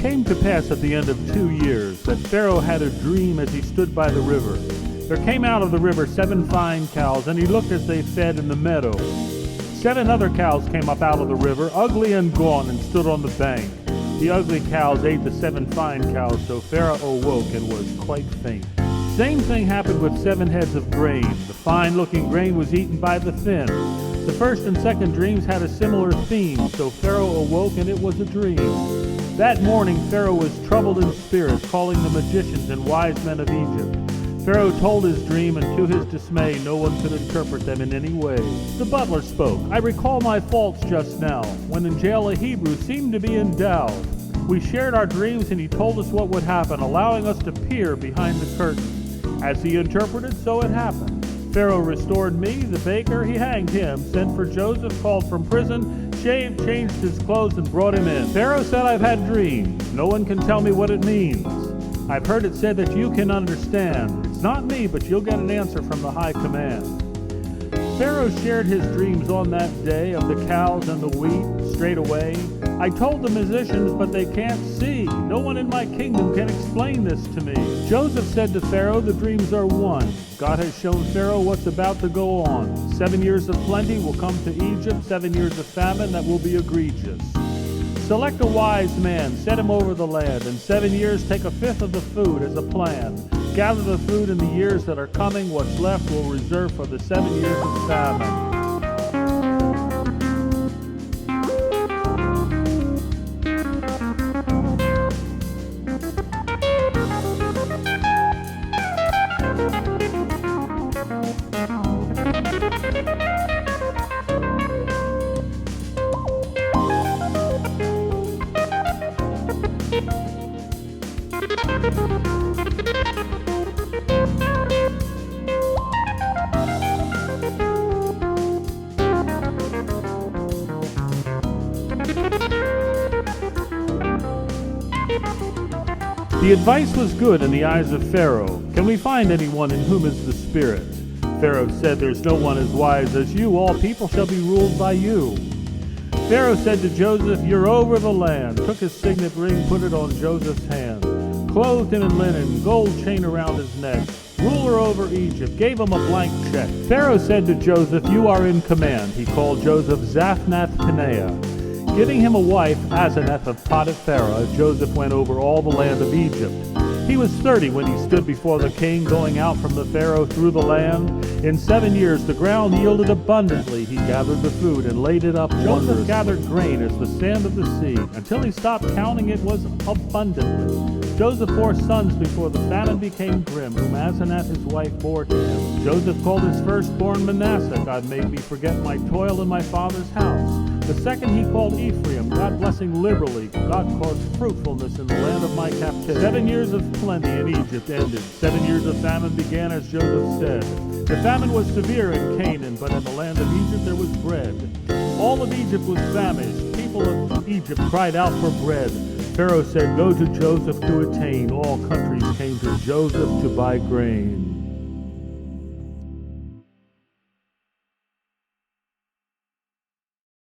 came to pass at the end of 2 years that Pharaoh had a dream as he stood by the river. There came out of the river 7 fine cows, and he looked as they fed in the meadow. 7 other cows came up out of the river, ugly and gaunt, and stood on the bank. The ugly cows ate the 7 fine cows, so Pharaoh awoke and was quite faint. Same thing happened with 7 heads of grain. The fine-looking grain was eaten by the thin. The first and second dreams had a similar theme, so Pharaoh awoke and it was a dream. That morning Pharaoh was troubled in spirit, calling the magicians and wise men of Egypt. Pharaoh told his dream, and to his dismay no one could interpret them in any way. The butler spoke. "I recall my faults just now, when in jail a Hebrew seemed to be endowed. We shared our dreams and he told us what would happen, allowing us to peer behind the curtain. As he interpreted, so it happened. Pharaoh restored me, the baker, he hanged him, sent for Joseph, called from prison, shaved, changed his clothes, and brought him in. Pharaoh said, 'I've had dreams. No one can tell me what it means. I've heard it said that you can understand. It's not me, but you'll get an answer from the high command.' Pharaoh shared his dreams on that day of the cows and the wheat straight away. I told the musicians, but they can't see. No one in my kingdom can explain this to me." Joseph said to Pharaoh, "The dreams are one. God has shown Pharaoh what's about to go on. 7 years of plenty will come to Egypt, 7 years of famine that will be egregious. Select a wise man, set him over the land. In 7 years take 1/5 of the food as a plan. Gather the food in the years that are coming. What's left we'll reserve for the 7 years of famine." The advice was good in the eyes of Pharaoh. "Can we find anyone in whom is the Spirit?" Pharaoh said, "There's no one as wise as you. All people shall be ruled by you." Pharaoh said to Joseph, "You're over the land," took his signet ring, put it on Joseph's hand, clothed him in linen, gold chain around his neck, ruler over Egypt, gave him a blank check. Pharaoh said to Joseph, "You are in command." He called Joseph Zaphnath-Paneah. Giving him a wife, Asenath of Potiphera, Joseph went over all the land of Egypt. He was 30 when he stood before the king, going out from the Pharaoh through the land. In 7 years the ground yielded abundantly. He gathered the food and laid it up. Joseph gathered grain as the sand of the sea. Until he stopped counting, it was abundantly. Joseph bore sons before the famine became grim, whom Asenath his wife bore to him. Joseph called his firstborn Manasseh. God made me forget my toil in my father's house. The second he called Ephraim, God blessing liberally. God caused fruitfulness in the land of my captivity. 7 years of plenty in Egypt ended. 7 years of famine began, as Joseph said. The famine was severe in Canaan, but in the land of Egypt there was bread. All of Egypt was famished. People of Egypt cried out for bread. Pharaoh said, "Go to Joseph to attain." All countries came to Joseph to buy grain.